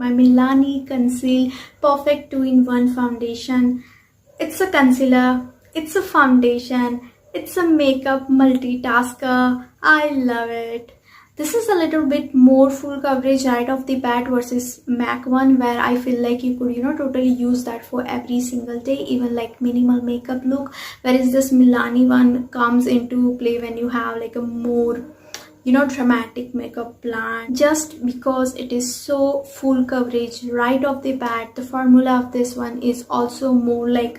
My Milani Conceal Perfect 2-in-1 Foundation. It's a concealer, it's a foundation, it's a makeup multitasker. I love it. This is a little bit more full coverage right off the bat versus MAC one, where I feel like you could, totally use that for every single day, even like minimal makeup look. Whereas this Milani one comes into play when you have like a more dramatic makeup plan, just because it is so full coverage right off the bat. The formula of this one is also more like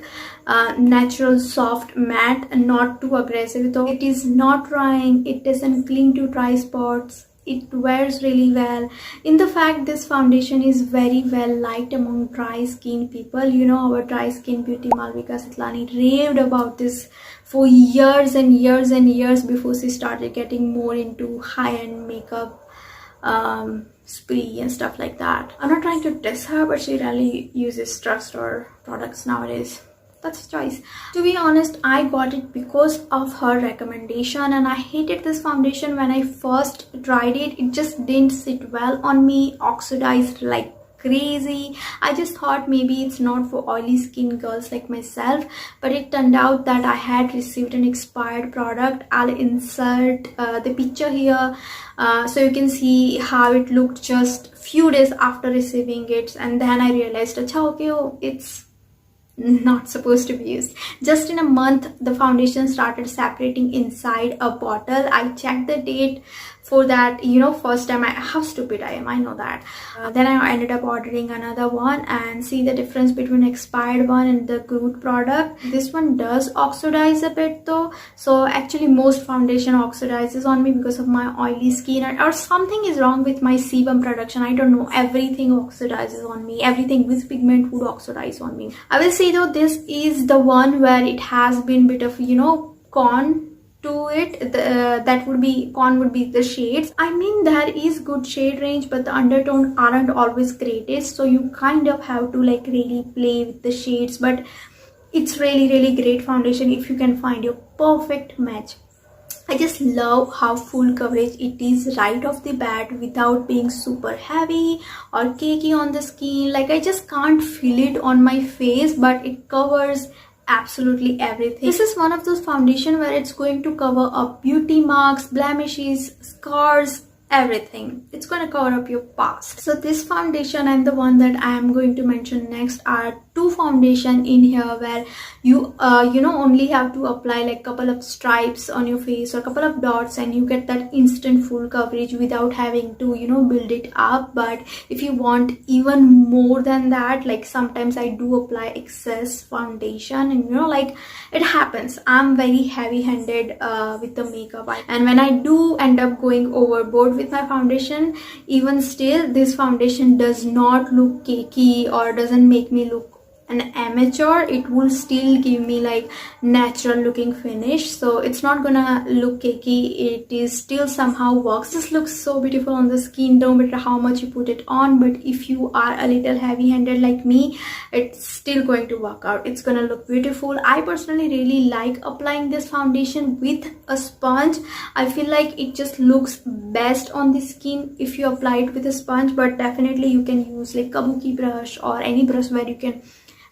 natural soft matte and not too aggressive, though it is not drying, it doesn't cling to dry spots, it wears really well. In the fact, this foundation is very well liked among dry skin people. Our dry skin beauty Malvika Sitlani raved about this for years and years and years before she started getting more into high-end makeup spree and stuff like that. I'm not trying to diss her, but she really uses drugstore products nowadays. That's a choice. To be honest, I got it because of her recommendation, and I hated this foundation when I first tried it. It just didn't sit well on me, oxidized like crazy. I just thought maybe it's not for oily skin girls like myself, but it turned out that I had received an expired product. I'll insert the picture here so you can see how it looked just few days after receiving it, and then I realized, okay, it's not supposed to be used. Just in a month, the foundation started separating inside a bottle. I checked the date for that, first time. How stupid I am, I know that. Then I ended up ordering another one, and see the difference between expired one and the good product. This one does oxidize a bit though, so actually most foundation oxidizes on me because of my oily skin, or something is wrong with my sebum production. I don't know, everything oxidizes on me. Everything with pigment would oxidize on me. I will say though, this is the one where it has been bit of con to it. That would be con would be the shades. I mean, there is good shade range, but the undertone aren't always greatest, so you kind of have to like really play with the shades. But it's really great foundation if you can find your perfect match. I just love how full coverage it is right off the bat without being super heavy or cakey on the skin. Like, I just can't feel it on my face, but it covers absolutely everything. This is one of those foundation where it's going to cover up beauty marks, blemishes, scars, everything. It's going to cover up your past. So this foundation and the one that I am going to mention next are two foundation in here where you only have to apply like couple of stripes on your face or couple of dots, and you get that instant full coverage without having to build it up. But if you want even more than that, like sometimes I do apply excess foundation, and like it happens, I'm very heavy-handed with the makeup, and when I do end up going overboard with my foundation, even still this foundation does not look cakey or doesn't make me look an amateur. It will still give me like natural looking finish, so it's not gonna look cakey. It is still somehow works. This looks so beautiful on the skin no matter how much you put it on. But if you are a little heavy handed like me, it's still going to work out. It's gonna look beautiful. I personally really like applying this foundation with a sponge. I feel like it just looks best on the skin if you apply it with a sponge, but definitely you can use like kabuki brush or any brush where you can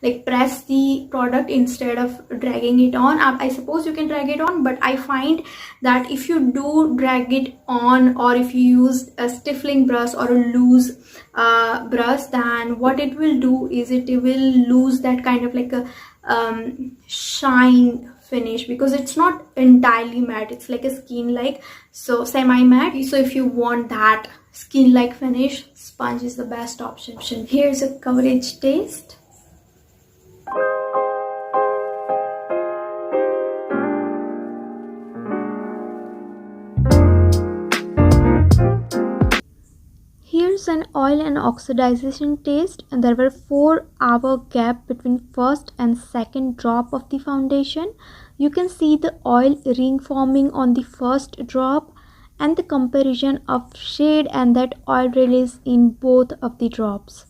like press the product instead of dragging it on. I suppose you can drag it on, but I find that if you do drag it on, or if you use a stiffling brush or a loose brush, then what it will do is it will lose that kind of like a shine finish, because it's not entirely matte, it's like a skin like, so semi matte. So if you want that skin like finish, sponge is the best option. Here's a coverage taste. Here's an oil and oxidization taste, and there were 4-hour gap between first and second drop of the foundation. You can see the oil ring forming on the first drop and the comparison of shade and that oil release in both of the drops.